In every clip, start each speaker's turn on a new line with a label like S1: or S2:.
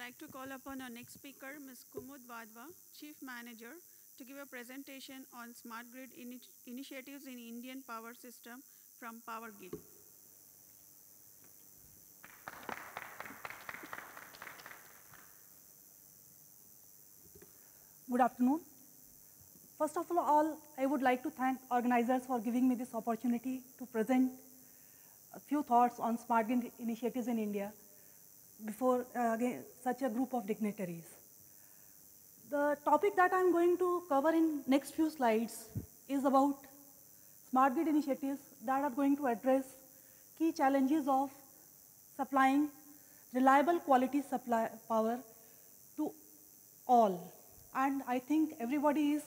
S1: like to call upon our next speaker, Ms. Kumud Wadhwa, Chief Manager, to give a presentation on smart grid initiatives in Indian power system from PowerGrid.
S2: Good afternoon. First of all, I would like to thank organizers for giving me this opportunity to present a few thoughts on smart grid initiatives in India before again, such a group of dignitaries. The topic that I'm going to cover in next few slides is about smart grid initiatives that are going to address key challenges of supplying reliable quality supply power to all. And I think everybody is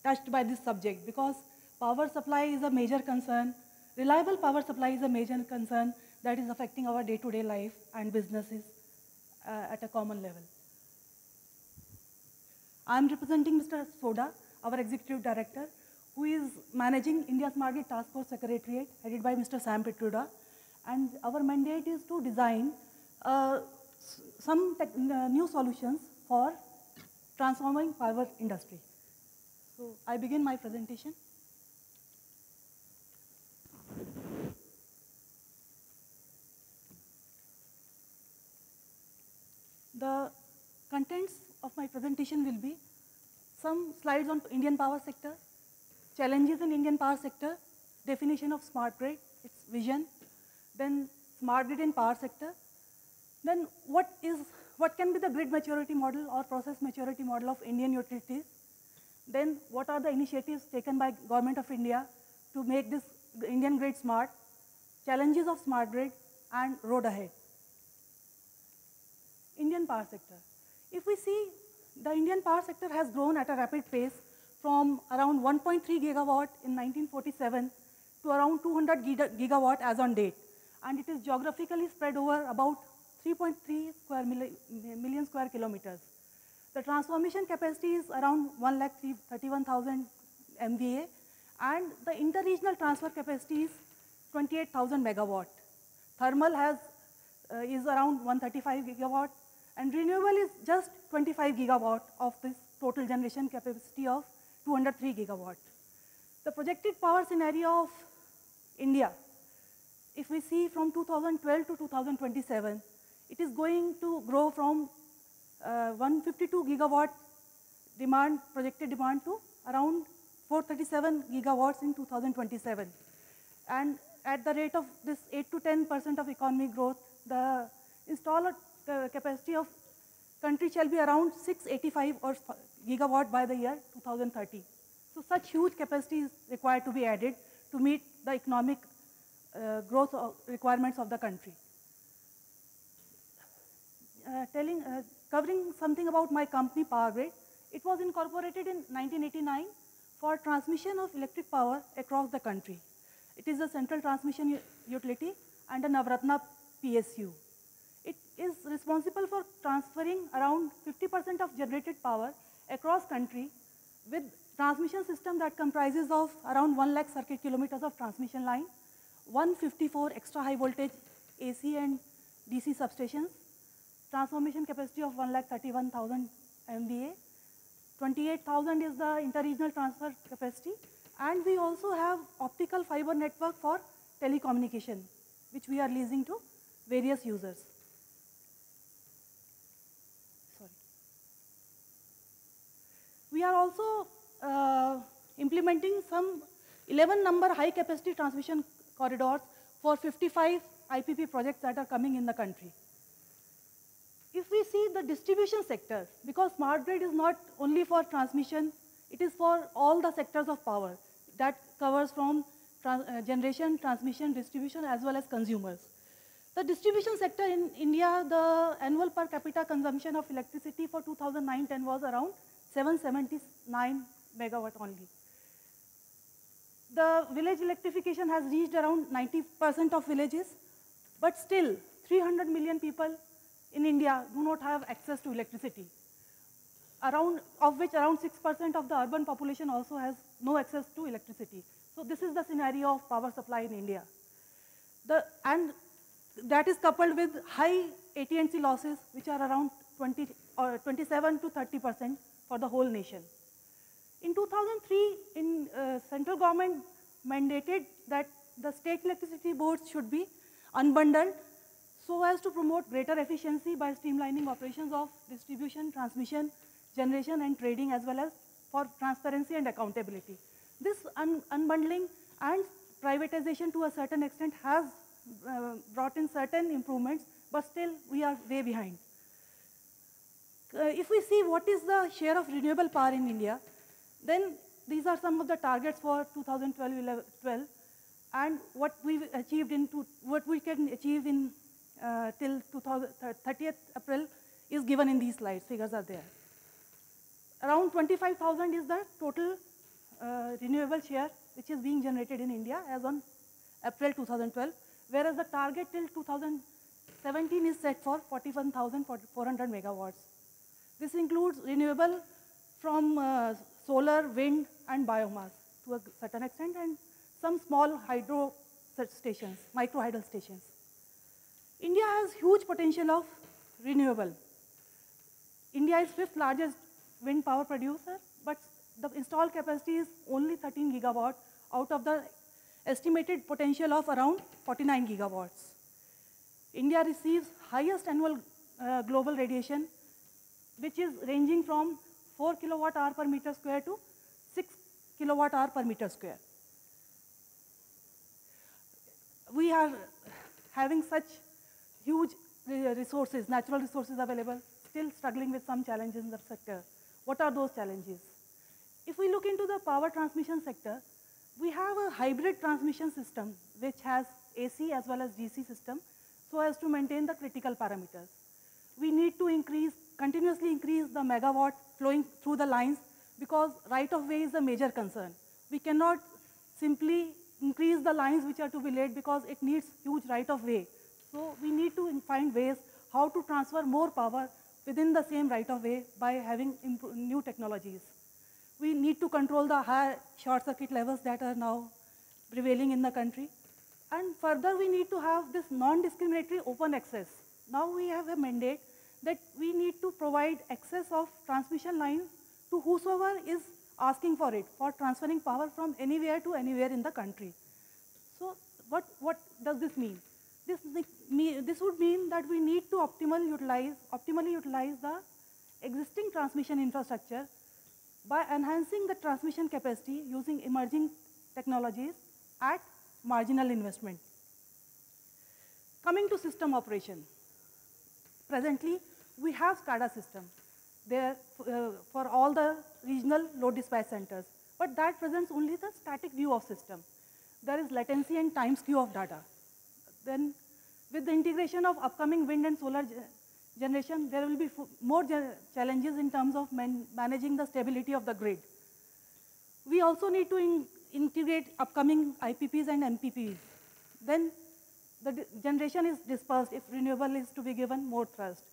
S2: touched by this subject because power supply is a major concern. Reliable power supply is a major concern that is affecting our day-to-day life and businesses at a common level. I'm representing Mr. Soda, our Executive Director, who is managing India Smart Grid Task Force Secretariat, headed by Mr. Sam Petruda. And our mandate is to design some new solutions for transforming power industry. So I begin my presentation. The contents of my presentation will be some slides on Indian power sector, challenges in Indian power sector, definition of smart grid, its vision, then smart grid in power sector, then what can be the grid maturity model or process maturity model of Indian utilities, then what are the initiatives taken by Government of India to make this Indian grid smart, challenges of smart grid, and road ahead. Indian power sector. If we see, the Indian power sector has grown at a rapid pace from around 1.3 gigawatt in 1947 to around 200 gigawatt as on date. And it is geographically spread over about 3.3 million square kilometers. The transformation capacity is around 1,31,000 MVA, and the interregional transfer capacity is 28,000 megawatt. Thermal is around 135 gigawatt, and renewable is just 25 gigawatt of this total generation capacity of 203 gigawatt. The projected power scenario of India, if we see from 2012 to 2027, it is going to grow from 152 gigawatt demand, projected demand, to around 437 gigawatts in 2027. And at the rate of this 8 to 10% of economic growth, the installed capacity of country shall be around 685 gigawatt by the year 2030. So such huge capacity is required to be added to meet the economic growth requirements of the country. Covering something about my company, PowerGrid, it was incorporated in 1989 for transmission of electric power across the country. It is a central transmission utility and a Navratna PSU. It is responsible for transferring around 50% of generated power across country with transmission system that comprises of around 1 lakh circuit kilometers of transmission line, 154 extra high voltage AC and DC substations, transformation capacity of 1,31,000 MVA, 28,000 is the interregional transfer capacity, and we also have optical fiber network for telecommunication, which we are leasing to various users. Sorry. We are also implementing some 11 number high capacity transmission corridors for 55 IPP projects that are coming in the country. If we see the distribution sector, because smart grid is not only for transmission, it is for all the sectors of power. That covers from generation, transmission, distribution, as well as consumers. The distribution sector in India, the annual per capita consumption of electricity for 2009-10 was around 779 megawatt only. The village electrification has reached around 90% of villages, but still 300 million people in India do not have access to electricity, of which around 6% of the urban population also has no access to electricity. So this is the scenario of power supply in India. And that is coupled with high AT&C losses, which are around 27 to 30% for the whole nation. In 2003, central government mandated that the state electricity boards should be unbundled so as to promote greater efficiency by streamlining operations of distribution, transmission, generation, and trading, as well as for transparency and accountability. This unbundling and privatization to a certain extent has brought in certain improvements, but still we are way behind. If we see what is the share of renewable power in India, then these are some of the targets for 2012, and what we achieved what we can achieve in till 30th April is given in these slides. Figures are there. Around 25,000 is the total renewable share which is being generated in India as on April 2012, whereas the target till 2017 is set for 41,400 megawatts. This includes renewable from solar, wind, and biomass to a certain extent, and some small hydro stations, micro hydel stations. India has huge potential of renewable. India is 5th largest wind power producer, but the installed capacity is only 13 gigawatt out of the estimated potential of around 49 gigawatts. India receives highest annual global radiation, which is ranging from 4 kilowatt hour per meter square to 6 kilowatt hour per meter square. We are having such huge resources, natural resources available, still struggling with some challenges in the sector. What are those challenges? If we look into the power transmission sector, we have a hybrid transmission system which has AC as well as DC system so as to maintain the critical parameters. We need to continuously increase the megawatt flowing through the lines because right of way is a major concern. We cannot simply increase the lines which are to be laid because it needs huge right of way. So we need to find ways how to transfer more power within the same right of way by having new technologies. We need to control the high short circuit levels that are now prevailing in the country. And further, we need to have this non-discriminatory open access. Now we have a mandate that we need to provide access of transmission lines to whosoever is asking for it, for transferring power from anywhere to anywhere in the country. So what does this mean? This would mean that we need to optimally utilize the existing transmission infrastructure by enhancing the transmission capacity using emerging technologies at marginal investment. Coming to system operation. Presently, we have SCADA system there for all the regional load dispatch centers, but that presents only the static view of system. There is latency and time skew of data. Then with the integration of upcoming wind and solar generation, there will be more challenges in terms of managing the stability of the grid. We also need to integrate upcoming IPPs and MPPs. Then the generation is dispersed if renewable is to be given more thrust.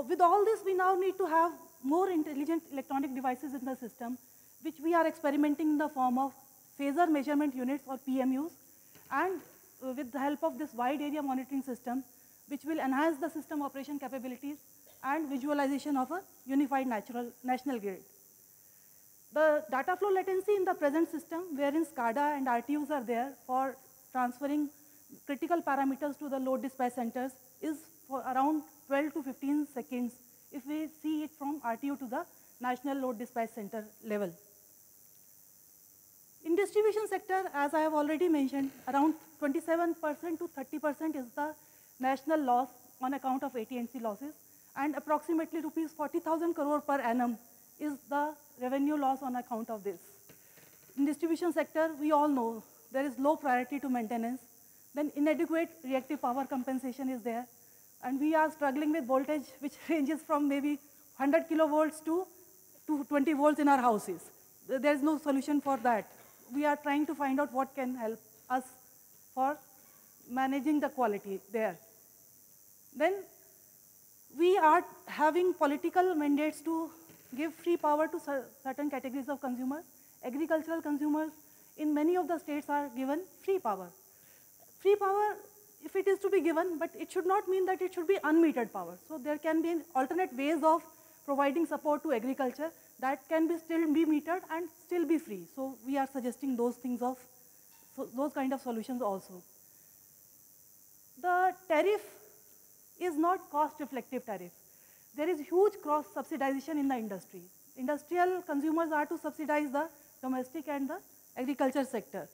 S2: With all this, we now need to have more intelligent electronic devices in the system, which we are experimenting in the form of phasor measurement units or PMUs, and with the help of this wide area monitoring system, which will enhance the system operation capabilities and visualization of a unified national grid. The data flow latency in the present system, wherein SCADA and RTUs are there for transferring critical parameters to the load dispatch centers, is for around 12 to 15 seconds if we see it from RTU to the national load dispatch center level. In distribution sector, as I have already mentioned, around 27% to 30% is the national loss on account of AT&C losses, and approximately rupees 40,000 crore per annum is the revenue loss on account of this. In distribution sector, we all know there is low priority to maintenance, then inadequate reactive power compensation is there, and we are struggling with voltage which ranges from maybe 100 kilovolts to 20 volts in our houses. There is no solution for that. We are trying to find out what can help us for managing the quality there. Then we are having political mandates to give free power to certain categories of consumers. Agricultural consumers in many of the states are given free power. Free power if it is to be given, but it should not mean that it should be unmetered power. So there can be alternate ways of providing support to agriculture that can be still be metered and still be free. So we are suggesting those things of, so those kind of solutions also. The tariff is not cost-reflective tariff. There is huge cross-subsidization in the industry. Industrial consumers are to subsidize the domestic and the agriculture sector.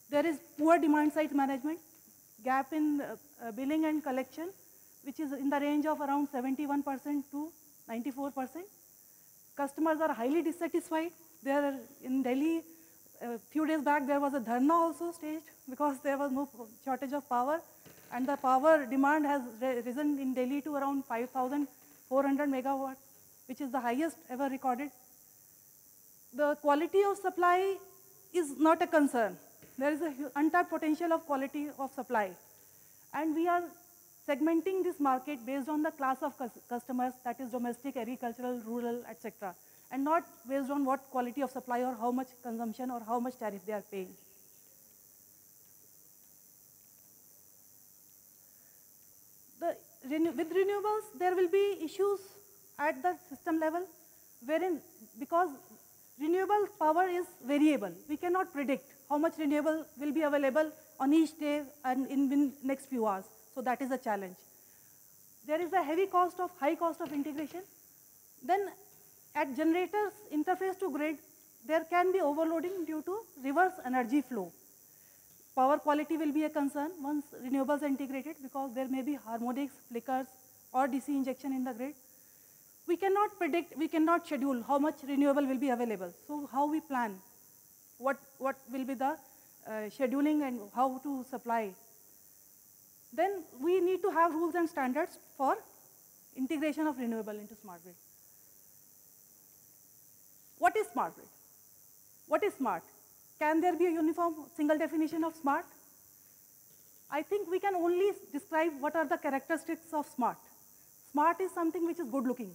S2: There is poor demand-side management, gap in billing and collection, which is in the range of around 71% to 94%. Customers are highly dissatisfied. There in Delhi, a few days back, there was a dharna also staged because there was no shortage of power, and the power demand has risen in Delhi to around 5,400 megawatts, which is the highest ever recorded. The quality of supply is not a concern. There is an untapped potential of quality of supply. And we are segmenting this market based on the class of customers, that is domestic, agricultural, rural, etc., and not based on what quality of supply or how much consumption or how much tariff they are paying. With renewables, there will be issues at the system level, wherein, because renewable power is variable, we cannot predict how much renewable will be available on each day and in next few hours. So that is a challenge. There is a high cost of integration. Then at generators interface to grid, there can be overloading due to reverse energy flow. Power quality will be a concern once renewables are integrated, because there may be harmonics, flickers, or DC injection in the grid. We cannot predict, we cannot schedule how much renewable will be available. So how we plan, what will be the scheduling and how to supply. Then we need to have rules and standards for integration of renewable into smart grid. What is smart grid? What is smart? Can there be a uniform single definition of smart? I think we can only describe what are the characteristics of smart. Smart is something which is good looking.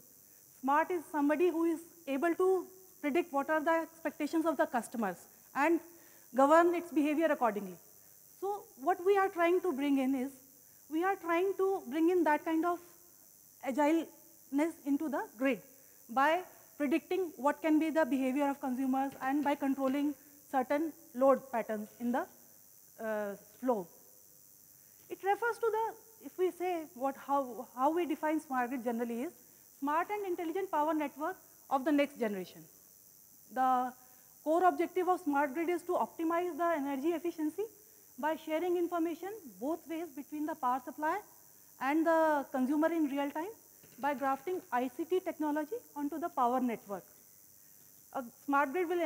S2: Smart is somebody who is able to predict what are the expectations of the customers and govern its behavior accordingly. So what we are trying to bring in is, we are trying to bring in that kind of agileness into the grid by predicting what can be the behavior of consumers and by controlling certain load patterns in the flow. It refers to the, if we say how we define smart grid generally is, smart and intelligent power network of the next generation. The core objective of smart grid is to optimize the energy efficiency by sharing information both ways between the power supply and the consumer in real time by grafting ICT technology onto the power network. A smart grid will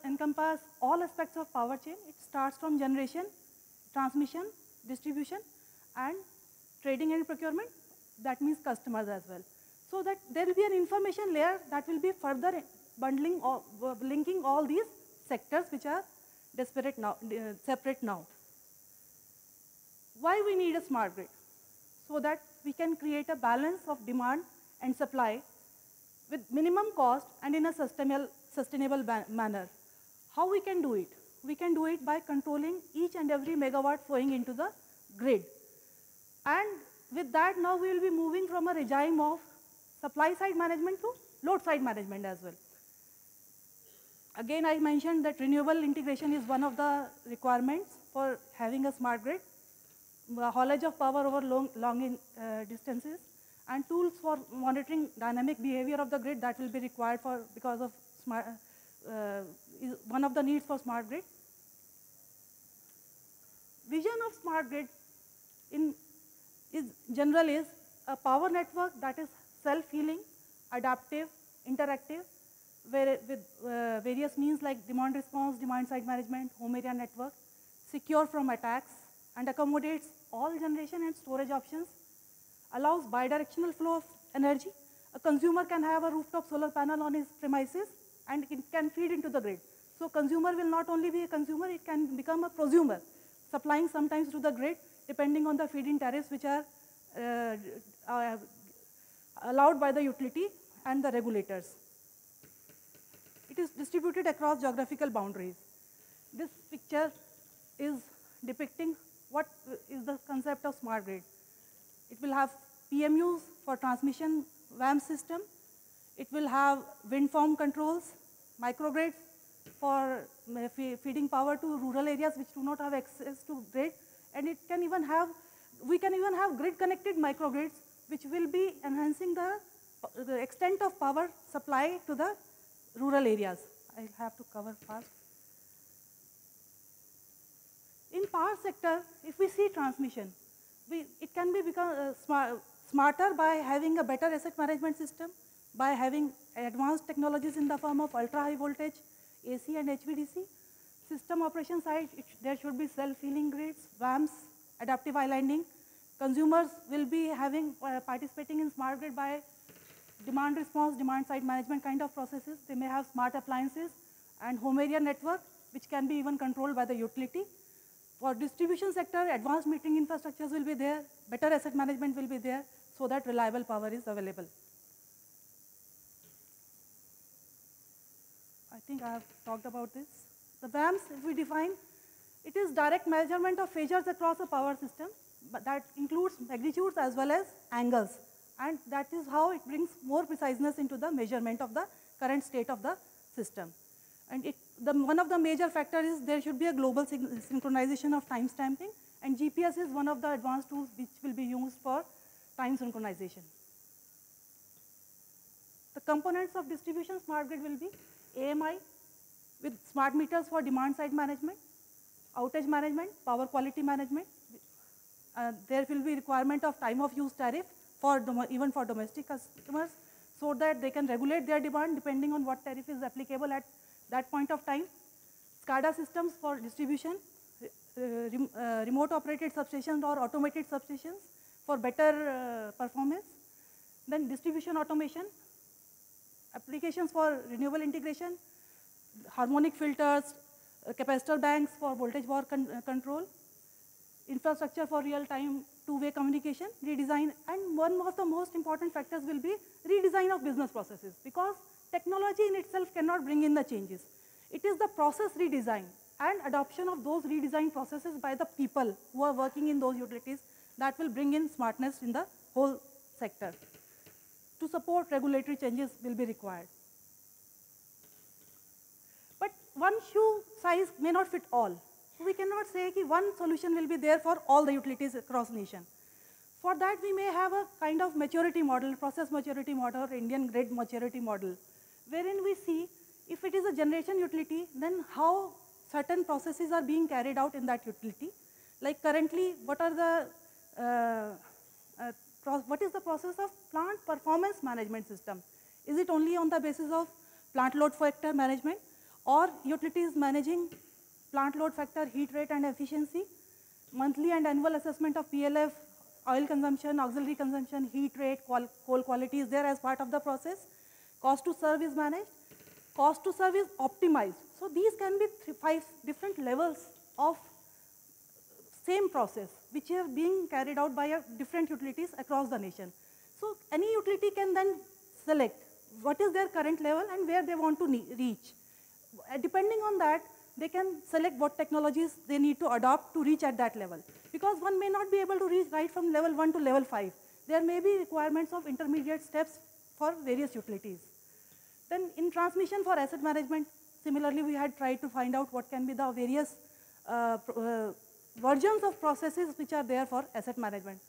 S2: encompass all aspects of power chain. It starts from generation, transmission, distribution, and trading and procurement. That means customers as well. So that there will be an information layer that will be further bundling or linking all these sectors which are separate now. Why we need a smart grid? So that we can create a balance of demand and supply with minimum cost and in a sustainable manner. How we can do it? We can do it by controlling each and every megawatt flowing into the grid. And with that, now we will be moving from a regime of supply side management to load side management as well. Again, I mentioned that renewable integration is one of the requirements for having a smart grid. The haulage of power over long distances, and tools for monitoring dynamic behavior of the grid that will be required for, because of smart, is one of the needs for smart grid. Vision of smart grid is a power network that is self-healing, adaptive, interactive, with various means like demand response, demand side management, home area network, secure from attacks, and accommodates all generation and storage options, allows bidirectional flow of energy. A consumer can have a rooftop solar panel on his premises and it can feed into the grid. So consumer will not only be a consumer, it can become a prosumer, supplying sometimes to the grid depending on the feed-in tariffs which are allowed by the utility and the regulators. It is distributed across geographical boundaries. This picture is depicting What is the concept of smart grid? It will have PMUs for transmission WAM system. It will have wind farm controls, microgrids for feeding power to rural areas which do not have access to grid. And it can even have, we can even have grid connected microgrids which will be enhancing the extent of power supply to the rural areas. I'll have to cover fast. In power sector, if we see transmission, it can be become smarter by having a better asset management system, by having advanced technologies in the form of ultra high voltage, AC and HVDC. System operation side, there should be self-healing grids, WAMs, adaptive islanding. Consumers will be having participating in smart grid by demand response, demand side management kind of processes. They may have smart appliances and home area network, which can be even controlled by the utility. For distribution sector, advanced metering infrastructures will be there, better asset management will be there, so that reliable power is available. I think I have talked about this. The WAMs, if we define, it is direct measurement of phasors across a power system, but that includes magnitudes as well as angles. And that is how it brings more preciseness into the measurement of the current state of the system. And one of the major factors is there should be a global synchronization of time stamping, and GPS is one of the advanced tools which will be used for time synchronization. The components of distribution smart grid will be AMI with smart meters for demand side management, outage management, power quality management. There will be requirement of time of use tariff for even for domestic customers, so that they can regulate their demand depending on what tariff is applicable at that point of time. SCADA systems for distribution, remote operated substations or automated substations for better performance. Then distribution automation, applications for renewable integration, harmonic filters, capacitor banks for voltage war control, infrastructure for real-time two-way communication, redesign, and one of the most important factors will be redesign of business processes, because technology in itself cannot bring in the changes. It is the process redesign and adoption of those redesigned processes by the people who are working in those utilities that will bring in smartness in the whole sector. To support regulatory changes will be required. But one shoe size may not fit all. We cannot say that one solution will be there for all the utilities across nation. For that, we may have a kind of maturity model, process maturity model, or Indian grid maturity model, wherein we see if it is a generation utility, then how certain processes are being carried out in that utility. Like currently, what is the process of plant performance management system? Is it only on the basis of plant load factor management, or utilities managing plant load factor, heat rate and efficiency, monthly and annual assessment of PLF, oil consumption, auxiliary consumption, heat rate, coal quality is there as part of the process. Cost to serve is managed. Cost to serve is optimized. So these can be 5 different levels of same process which are being carried out by different utilities across the nation. So any utility can then select what is their current level and where they want to reach. Depending on that, they can select what technologies they need to adopt to reach at that level. Because one may not be able to reach right from level 1 to level 5. There may be requirements of intermediate steps for various utilities. Then in transmission for asset management, similarly we had tried to find out what can be the various versions of processes which are there for asset management.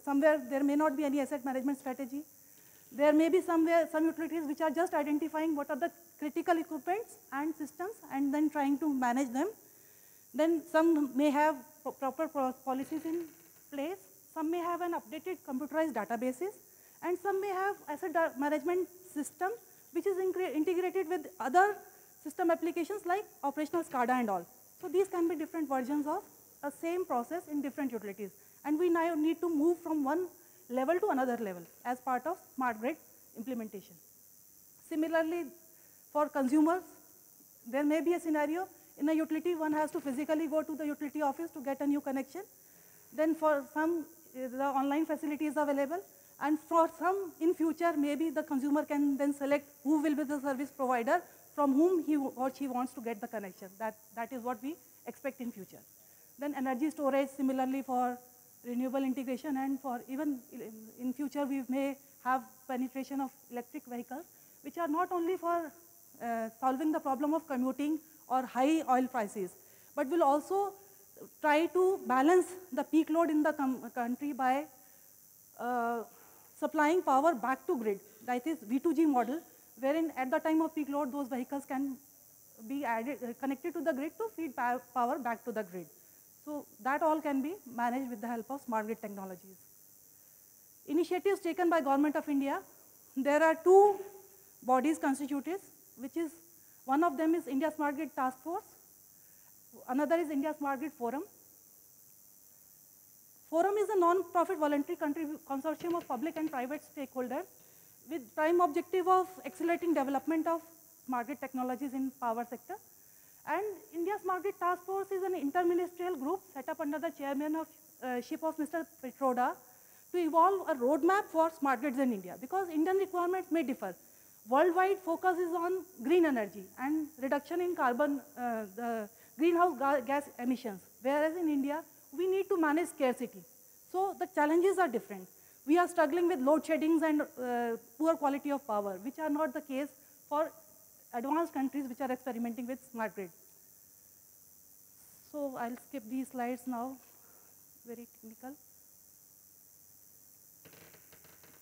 S2: Somewhere there may not be any asset management strategy. There may be some utilities which are just identifying what are the critical equipments and systems and then trying to manage them. Then some may have proper policies in place. Some may have an updated computerized databases, and some may have asset management system which is integrated with other system applications like operational SCADA and all. So these can be different versions of a same process in different utilities. And we now need to move from one level to another level as part of smart grid implementation. Similarly, for consumers, there may be a scenario in a utility one has to physically go to the utility office to get a new connection. Then for some, the online facility is available. And for some, in future, maybe the consumer can then select who will be the service provider from whom he or she wants to get the connection. That is what we expect in future. Then energy storage, similarly for renewable integration, and for even in future we may have penetration of electric vehicles, which are not only for solving the problem of commuting or high oil prices, but will also try to balance the peak load in the country by supplying power back to grid. That is V2G model, wherein at the time of peak load, those vehicles can be connected to the grid to feed power back to the grid. So that all can be managed with the help of smart grid technologies. Initiatives taken by Government of India. There are two bodies constituted, which is, one of them is India Smart Grid Task Force, another is India Smart Grid Forum. Forum is a non-profit voluntary consortium of public and private stakeholders with prime objective of accelerating development of smart grid technologies in power sector. And India Smart Grid Task Force is an interministerial group set up under the chairmanship of Mr. Petroda to evolve a roadmap for smart grids in India, because Indian requirements may differ. Worldwide focus is on green energy and reduction in carbon, the greenhouse gas emissions, whereas in India, we need to manage scarcity. So the challenges are different. We are struggling with load sheddings and poor quality of power, which are not the case for advanced countries which are experimenting with smart grid. So I'll skip these slides now, very technical.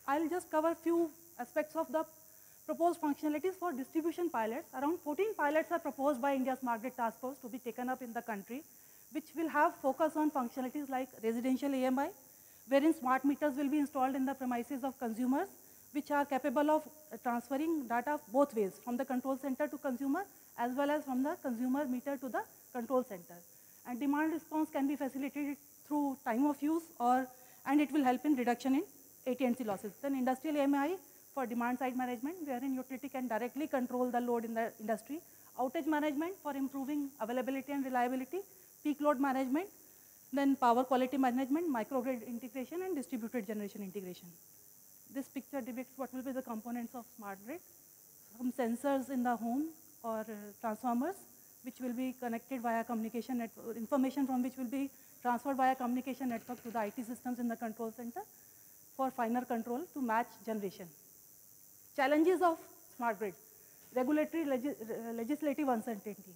S2: I'll just cover a few aspects of the proposed functionalities for distribution pilots. Around 14 pilots are proposed by India Smart Grid Task Force to be taken up in the country, which will have focus on functionalities like residential AMI, wherein smart meters will be installed in the premises of consumers, which are capable of transferring data both ways, from the control center to consumer, as well as from the consumer meter to the control center. And demand response can be facilitated through time of use, and it will help in reduction in AT&C losses. Then industrial AMI for demand side management, wherein utility can directly control the load in the industry. Outage management for improving availability and reliability. Peak load management, then power quality management, microgrid integration, and distributed generation integration. This picture depicts what will be the components of smart grid. Some sensors in the home or transformers, which will be connected via communication network, information from which will be transferred via communication network to the IT systems in the control center for finer control to match generation. Challenges of smart grid: regulatory legislative uncertainty.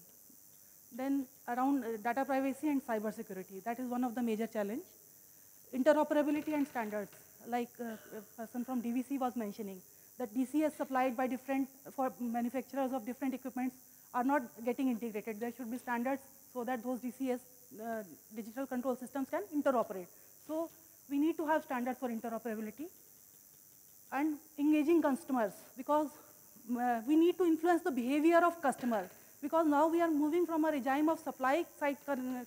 S2: Then around data privacy and cyber security, that is one of the major challenge. Interoperability and standards, like a person from DVC was mentioning, that DCS supplied by for manufacturers of different equipments are not getting integrated. There should be standards so that those DCS, digital control systems, can interoperate. So we need to have standards for interoperability. And engaging customers, because we need to influence the behavior of customer, because now we are moving from a regime of supply side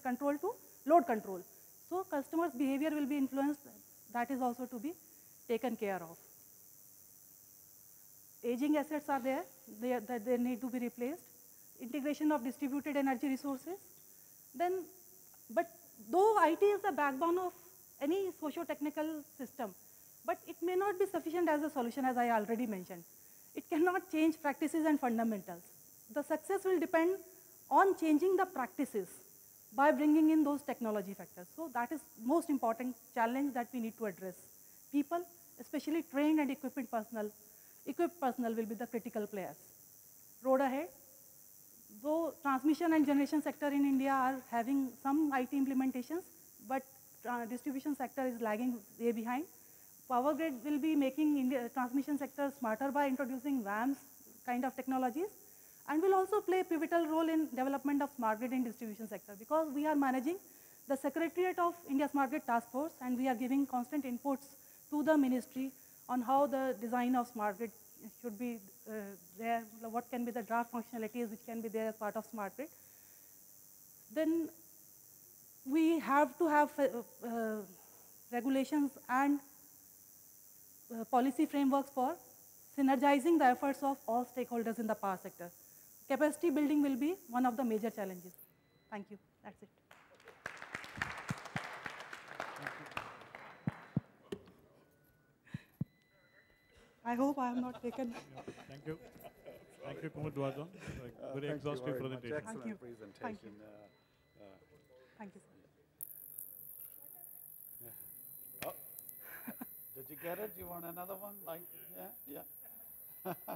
S2: control to load control. So customers' behavior will be influenced. That is also to be taken care of. Aging assets are there, they need to be replaced. Integration of distributed energy resources. Then, but though IT is the backbone of any socio-technical system, but it may not be sufficient as a solution, as I already mentioned. It cannot change practices and fundamentals. The success will depend on changing the practices by bringing in those technology factors. So that is most important challenge that we need to address. People, especially trained and equipped personnel will be the critical players. Road ahead. Though transmission and generation sector in India are having some IT implementations, but distribution sector is lagging way behind. Power grid will be making India transmission sector smarter by introducing VAMs kind of technologies, and will also play a pivotal role in development of smart grid in distribution sector, because we are managing the Secretariat of India Smart Grid Task Force, and we are giving constant inputs to the ministry on how the design of smart grid should be there, what can be the draft functionalities which can be there as part of smart grid. Then we have to have regulations and policy frameworks for synergizing the efforts of all stakeholders in the power sector. Capacity building will be one of the major challenges. Thank you. That's it. I hope I have not taken.
S3: Thank you. Thank you, Kumud Dwadwa. Very exhaustive presentation.
S4: Excellent
S2: Thank you.
S4: presentation.
S2: Thank you. Thank you, sir.
S4: get it? You want another one? Like, yeah, yeah.